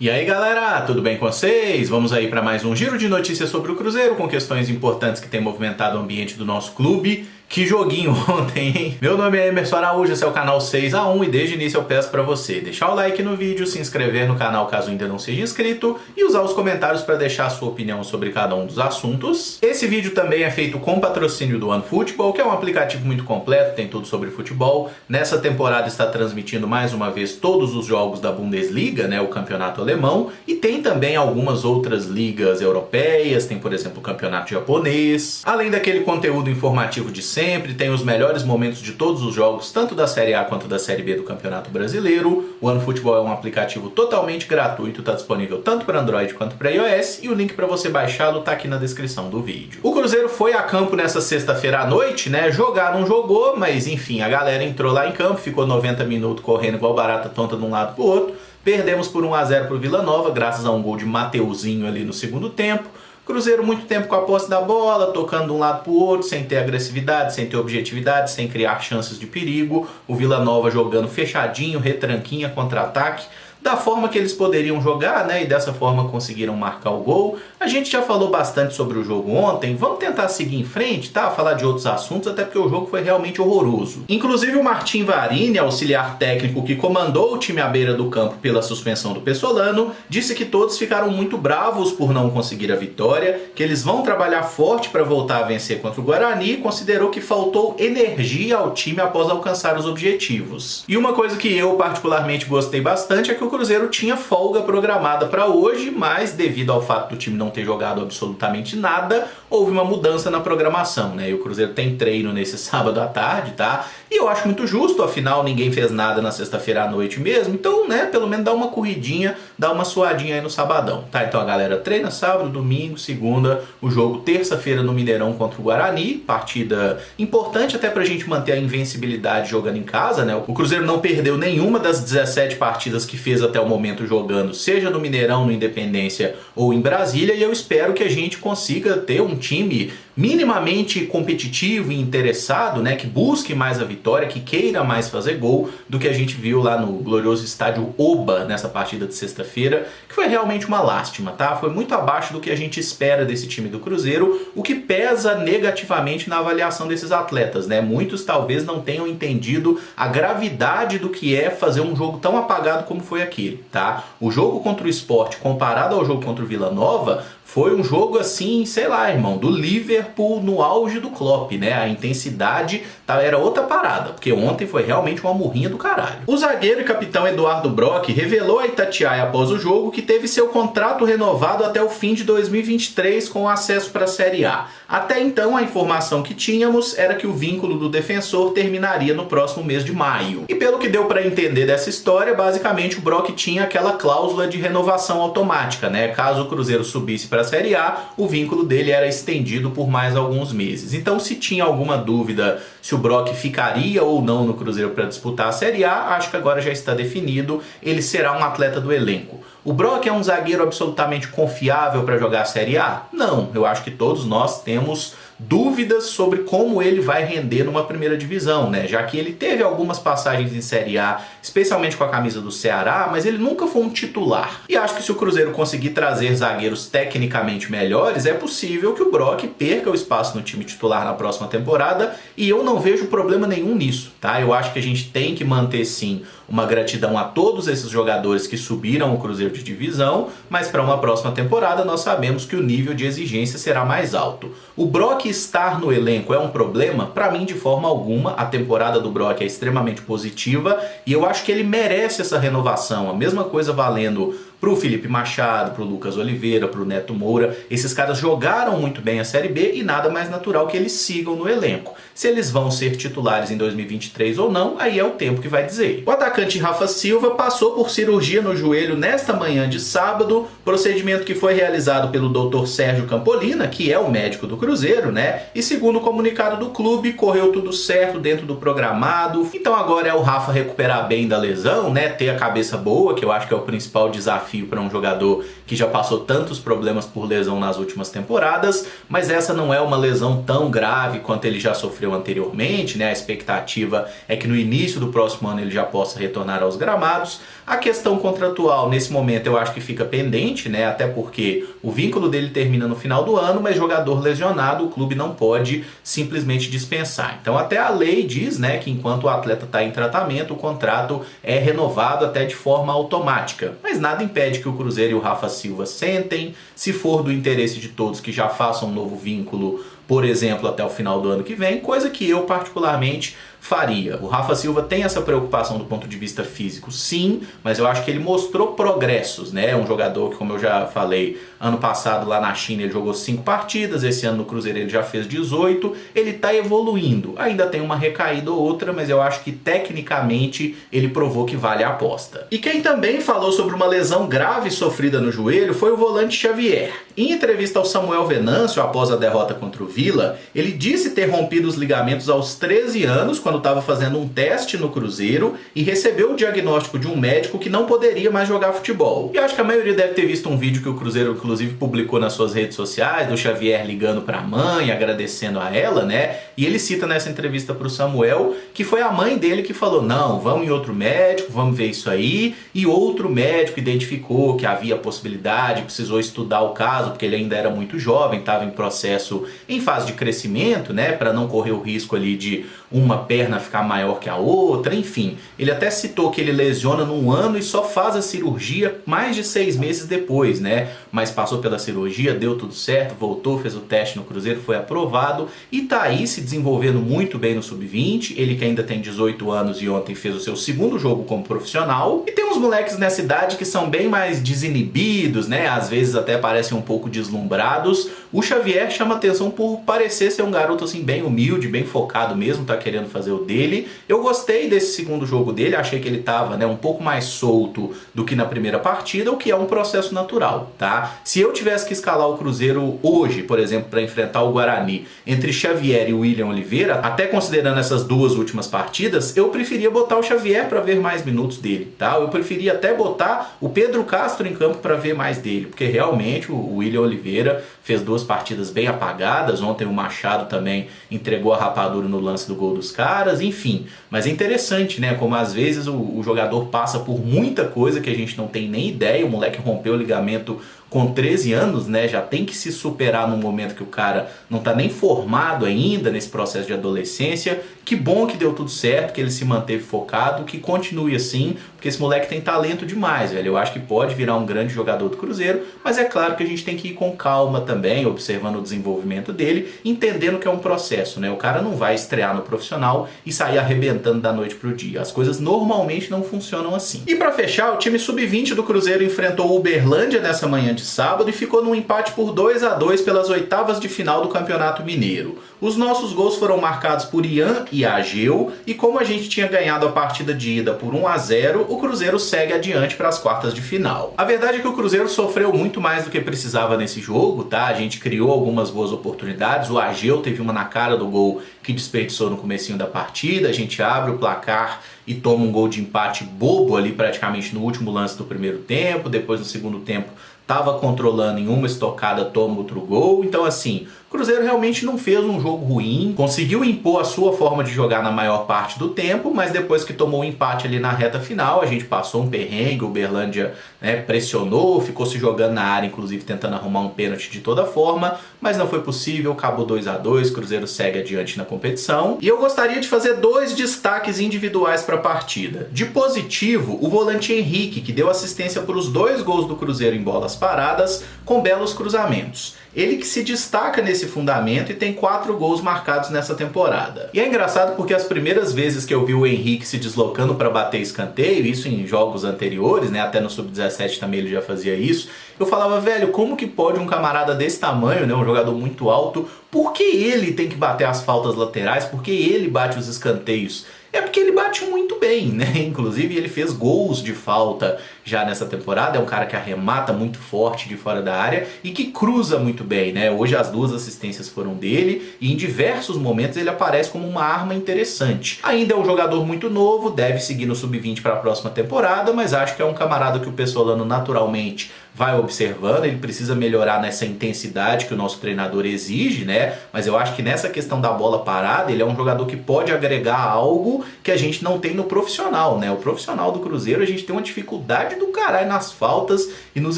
E aí galera, tudo bem com vocês? Vamos aí para mais um giro de notícias sobre o Cruzeiro, com questões importantes que têm movimentado o ambiente do nosso clube. Que joguinho ontem, hein? Meu nome é Emerson Araújo, esse é o canal 6x1 e desde o início eu peço para você deixar o like no vídeo, se inscrever no canal caso ainda não seja inscrito e usar os comentários para deixar a sua opinião sobre cada um dos assuntos. Esse vídeo também é feito com patrocínio do OneFootball, que é um aplicativo muito completo, tem tudo sobre futebol. Nessa temporada está transmitindo mais uma vez todos os jogos da Bundesliga, né, o campeonato alemão, e tem também algumas outras ligas europeias, tem por exemplo o campeonato japonês, além daquele conteúdo informativo de sempre, tem os melhores momentos de todos os jogos, tanto da Série A quanto da Série B do Campeonato Brasileiro. O OneFootball é um aplicativo totalmente gratuito, está disponível tanto para Android quanto para iOS, e o link para você baixá-lo está aqui na descrição do vídeo. O Cruzeiro foi a campo nessa sexta-feira à noite, né? Jogar não jogou, mas enfim, a galera entrou lá em campo, ficou 90 minutos correndo igual barata tonta de um lado pro outro. Perdemos por 1x0 pro Vila Nova, graças a um gol de Mateuzinho ali no segundo tempo. Cruzeiro muito tempo com a posse da bola, tocando de um lado para o outro, sem ter agressividade, sem ter objetividade, sem criar chances de perigo. O Vila Nova jogando fechadinho, retranquinha, contra-ataque, da forma que eles poderiam jogar, né? E dessa forma conseguiram marcar o gol. A gente já falou bastante sobre o jogo ontem, vamos tentar seguir em frente, tá? Falar de outros assuntos, até porque o jogo foi realmente horroroso. Inclusive o Martim Varini, auxiliar técnico que comandou o time à beira do campo pela suspensão do Pessolano, disse que todos ficaram muito bravos por não conseguir a vitória, que eles vão trabalhar forte para voltar a vencer contra o Guarani, e considerou que faltou energia ao time após alcançar os objetivos. E uma coisa que eu particularmente gostei bastante é que o Cruzeiro tinha folga programada para hoje, mas devido ao fato do time não ter jogado absolutamente nada, houve uma mudança na programação, né? E o Cruzeiro tem treino nesse sábado à tarde, tá? E eu acho muito justo, afinal ninguém fez nada na sexta-feira à noite mesmo, então, né, pelo menos dá uma corridinha, dá uma suadinha aí no sabadão, tá? Então a galera treina sábado, domingo, segunda, o jogo terça-feira no Mineirão contra o Guarani, partida importante até pra gente manter a invencibilidade jogando em casa, né? O Cruzeiro não perdeu nenhuma das 17 partidas que fez até o momento jogando, seja no Mineirão, no Independência ou em Brasília, e eu espero que a gente consiga ter um time minimamente competitivo e interessado, né, que busque mais a vitória, que queira mais fazer gol do que a gente viu lá no glorioso estádio Oba nessa partida de sexta-feira, que foi realmente uma lástima, tá? Foi muito abaixo do que a gente espera desse time do Cruzeiro, o que pesa negativamente na avaliação desses atletas, né? Muitos talvez não tenham entendido a gravidade do que é fazer um jogo tão apagado como foi aquele, tá? O jogo contra o Sport comparado ao jogo contra o Vila Nova foi um jogo assim, sei lá, irmão, do Liverpool no auge do Klopp, né? A intensidade era outra parada, porque ontem foi realmente uma murrinha do caralho. O zagueiro e capitão Eduardo Brock revelou a Itatiaia após o jogo que teve seu contrato renovado até o fim de 2023 com acesso para a Série A. Até então, a informação que tínhamos era que o vínculo do defensor terminaria no próximo mês de maio. E pelo que deu para entender dessa história, basicamente o Brock tinha aquela cláusula de renovação automática, né? Caso o Cruzeiro subisse para a Série A, o vínculo dele era estendido por mais alguns meses. Então, se tinha alguma dúvida se o Brock ficaria ou não no Cruzeiro para disputar a Série A, acho que agora já está definido, ele será um atleta do elenco. O Brock é um zagueiro absolutamente confiável para jogar a Série A? Não, eu acho que todos nós temos dúvidas sobre como ele vai render numa primeira divisão, né? Já que ele teve algumas passagens em Série A, especialmente com a camisa do Ceará, mas ele nunca foi um titular. E acho que se o Cruzeiro conseguir trazer zagueiros tecnicamente melhores, é possível que o Brock perca o espaço no time titular na próxima temporada, e eu não vejo problema nenhum nisso, tá? Eu acho que a gente tem que manter sim uma gratidão a todos esses jogadores que subiram o Cruzeiro de divisão, mas para uma próxima temporada nós sabemos que o nível de exigência será mais alto. O Brock estar no elenco é um problema? Para mim, de forma alguma. A temporada do Brock é extremamente positiva e eu acho que ele merece essa renovação. A mesma coisa valendo pro Felipe Machado, pro Lucas Oliveira, pro Neto Moura. Esses caras jogaram muito bem a Série B e nada mais natural que eles sigam no elenco. Se eles vão ser titulares em 2023 ou não, aí é o tempo que vai dizer. O atacante Rafa Silva passou por cirurgia no joelho nesta manhã de sábado, procedimento que foi realizado pelo Dr. Sérgio Campolina, que é o médico do Cruzeiro, né? E segundo o comunicado do clube, correu tudo certo dentro do programado. Então agora é o Rafa recuperar bem da lesão, né? Ter a cabeça boa, que eu acho que é o principal desafio desafio para um jogador que já passou tantos problemas por lesão nas últimas temporadas, mas essa não é uma lesão tão grave quanto ele já sofreu anteriormente, né? A expectativa é que no início do próximo ano ele já possa retornar aos gramados. A questão contratual, nesse momento, eu acho que fica pendente, né? Até porque o vínculo dele termina no final do ano, mas jogador lesionado, o clube não pode simplesmente dispensar. Então até a lei diz, né, que enquanto o atleta está em tratamento, o contrato é renovado até de forma automática. Mas nada impede que o Cruzeiro e o Rafa Silva sentem, se for do interesse de todos, que já façam um novo vínculo, por exemplo, até o final do ano que vem, coisa que eu particularmente faria. O Rafa Silva tem essa preocupação do ponto de vista físico, sim, mas eu acho que ele mostrou progressos, né? É um jogador que, como eu já falei, ano passado lá na China ele jogou 5 partidas, esse ano no Cruzeiro ele já fez 18, ele tá evoluindo. Ainda tem uma recaída ou outra, mas eu acho que tecnicamente ele provou que vale a aposta. E quem também falou sobre uma lesão grave sofrida no joelho foi o volante Xavier. Em entrevista ao Samuel Venâncio, após a derrota contra o Vila, ele disse ter rompido os ligamentos aos 13 anos, quando estava fazendo um teste no Cruzeiro, e recebeu o diagnóstico de um médico que não poderia mais jogar futebol. E acho que a maioria deve ter visto um vídeo que o Cruzeiro inclusive publicou nas suas redes sociais, do Xavier ligando para a mãe, agradecendo a ela, né? E ele cita nessa entrevista para o Samuel que foi a mãe dele que falou: não, vamos em outro médico, vamos ver isso aí. E outro médico identificou que havia possibilidade, precisou estudar o caso, porque ele ainda era muito jovem, estava em processo, em fase de crescimento, né? Para não correr o risco ali de uma perna ficar maior que a outra, enfim. Ele até citou que ele lesiona num ano e só faz a cirurgia mais de 6 meses depois, né? Mas passou pela cirurgia, deu tudo certo, voltou, fez o teste no Cruzeiro, foi aprovado e tá aí se desenvolvendo muito bem no Sub-20. Ele que ainda tem 18 anos e ontem fez o seu segundo jogo como profissional. E tem uns moleques nessa idade que são bem mais desinibidos, né? Às vezes até parecem um pouco deslumbrados. O Xavier chama atenção por parecer ser um garoto assim bem humilde, bem focado mesmo, tá querendo fazer o dele. Eu gostei desse segundo jogo dele, achei que ele tava, né, um pouco mais solto do que na primeira partida, o que é um processo natural, tá? Se eu tivesse que escalar o Cruzeiro hoje, por exemplo, para enfrentar o Guarani, entre Xavier e William Oliveira, até considerando essas duas últimas partidas, eu preferia botar o Xavier para ver mais minutos dele, tá? Eu preferia até botar o Pedro Castro em campo para ver mais dele, porque realmente o William Oliveira fez 2 partidas bem apagadas. Ontem o Machado também entregou a rapadura no lance do gol dos caras, enfim. Mas é interessante, né, como às vezes o jogador passa por muita coisa que a gente não tem nem ideia. O moleque rompeu o ligamento com 13 anos, né, já tem que se superar num momento que o cara não tá nem formado ainda nesse processo de adolescência. Que bom que deu tudo certo, que ele se manteve focado, que continue assim, porque esse moleque tem talento demais, velho. Eu acho que pode virar um grande jogador do Cruzeiro, mas é claro que a gente tem que ir com calma também, observando o desenvolvimento dele, entendendo que é um processo, né? O cara não vai estrear no profissional e sair arrebentando da noite pro dia. As coisas normalmente não funcionam assim. E para fechar, o time sub-20 do Cruzeiro enfrentou o Uberlândia nessa manhã de sábado e ficou num empate por 2-2 pelas oitavas de final do Campeonato Mineiro. Os nossos gols foram marcados por Ian e Ageu, e como a gente tinha ganhado a partida de ida por 1-0, o Cruzeiro segue adiante para as quartas de final. A verdade é que o Cruzeiro sofreu muito mais do que precisava nesse jogo, tá? A gente criou algumas boas oportunidades, o Ageu teve uma na cara do gol que desperdiçou no comecinho da partida, a gente abre o placar e toma um gol de empate bobo ali praticamente no último lance do primeiro tempo. Depois no segundo tempo estava controlando, em uma estocada toma outro gol. Então assim, o Cruzeiro realmente não fez um jogo ruim, conseguiu impor a sua forma de jogar na maior parte do tempo, mas depois que tomou o empate ali na reta final, a gente passou um perrengue, o Uberlândia, né, pressionou, ficou se jogando na área, inclusive tentando arrumar um pênalti de toda forma, mas não foi possível, acabou 2-2, Cruzeiro segue adiante na competição. E eu gostaria de fazer 2 destaques individuais para a partida. De positivo, o volante Henrique, que deu assistência para os 2 gols do Cruzeiro em bolas paradas, com belos cruzamentos. Ele que se destaca nesse fundamento e tem 4 gols marcados nessa temporada. E é engraçado porque as primeiras vezes que eu vi o Henrique se deslocando para bater escanteio, isso em jogos anteriores, né, até no Sub-17 também ele já fazia isso, eu falava, velho, como que pode um camarada desse tamanho, né, um jogador muito alto, por que ele tem que bater as faltas laterais, por que ele bate os escanteios? é porque ele bate muito bem, né? Inclusive ele fez gols de falta já nessa temporada, é um cara que arremata muito forte de fora da área e que cruza muito bem, né? Hoje as 2 assistências foram dele e em diversos momentos ele aparece como uma arma interessante. Ainda é um jogador muito novo, deve seguir no sub-20 para a próxima temporada, mas acho que é um camarada que o Pessolano naturalmente vai observando, ele precisa melhorar nessa intensidade que o nosso treinador exige, né? Mas eu acho que nessa questão da bola parada, ele é um jogador que pode agregar algo que a gente não tem no profissional, né? O profissional do Cruzeiro, a gente tem uma dificuldade do caralho nas faltas e nos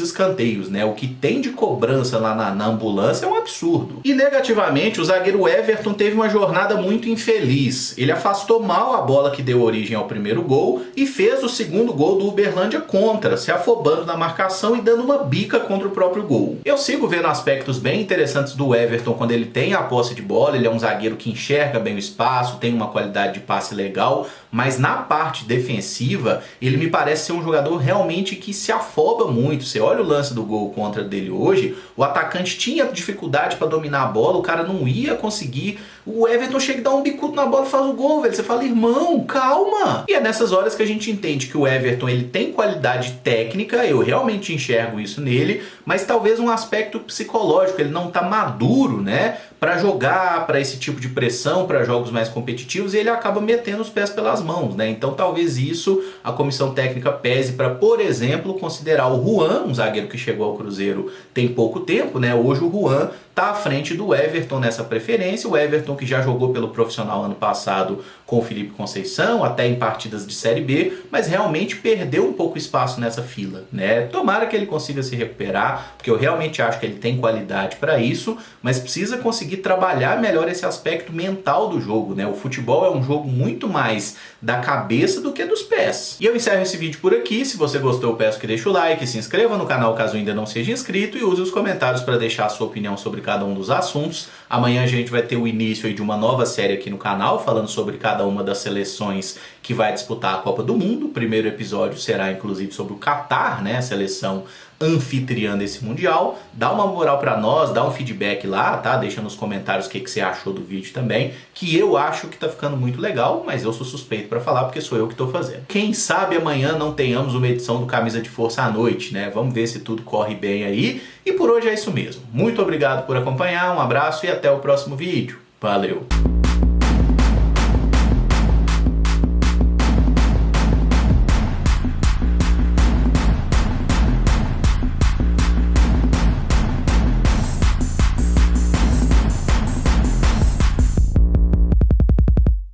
escanteios, né? O que tem de cobrança lá na ambulância é um absurdo. E negativamente, o zagueiro Everton teve uma jornada muito infeliz. Ele afastou mal a bola que deu origem ao primeiro gol e fez o segundo gol do Uberlândia contra, se afobando na marcação e dando uma bica contra o próprio gol. Eu sigo vendo aspectos bem interessantes do Everton quando ele tem a posse de bola, ele é um zagueiro que enxerga bem o espaço, tem uma qualidade de passe legal, mas na parte defensiva, ele me parece ser um jogador realmente que se afoba muito. Você olha o lance do gol contra dele hoje, o atacante tinha dificuldade para dominar a bola, o cara não ia conseguir, o Everton chega e dá um bicudo na bola e faz o gol, velho. Você fala, irmão, calma! E é nessas horas que a gente entende que o Everton ele tem qualidade técnica, eu realmente enxergo isso nele, mas talvez um aspecto psicológico, ele não tá maduro, né, para jogar, para esse tipo de pressão, para jogos mais competitivos, e ele acaba metendo os pés pelas mãos, né? Então talvez isso a comissão técnica pese para, por exemplo, considerar o Juan, um zagueiro que chegou ao Cruzeiro tem pouco tempo, né? Hoje o Juan tá à frente do Everton nessa preferência, o Everton que já jogou pelo profissional ano passado com o Felipe Conceição, até em partidas de Série B, mas realmente perdeu um pouco espaço nessa fila, né? Tomara que ele consiga se recuperar, porque eu realmente acho que ele tem qualidade para isso, mas precisa conseguir trabalhar melhor esse aspecto mental do jogo, né? O futebol é um jogo muito mais da cabeça do que dos pés. E eu encerro esse vídeo por aqui. Se você gostou, eu peço que deixe o like, se inscreva no canal caso ainda não seja inscrito e use os comentários para deixar a sua opinião sobre cada um dos assuntos. Amanhã a gente vai ter o início de uma nova série aqui no canal, falando sobre cada uma das seleções que vai disputar a Copa do Mundo. O primeiro episódio será inclusive sobre o Catar, né? A seleção anfitriã desse Mundial. Dá uma moral pra nós, dá um feedback lá, tá? Deixa nos comentários o que você achou do vídeo também, que eu acho que tá ficando muito legal, mas eu sou suspeito pra falar porque sou eu que tô fazendo. Quem sabe amanhã não tenhamos uma edição do Camisa de Força à noite, né? Vamos ver se tudo corre bem aí. E por hoje é isso mesmo. Muito obrigado por acompanhar, um abraço e até o próximo vídeo. Valeu!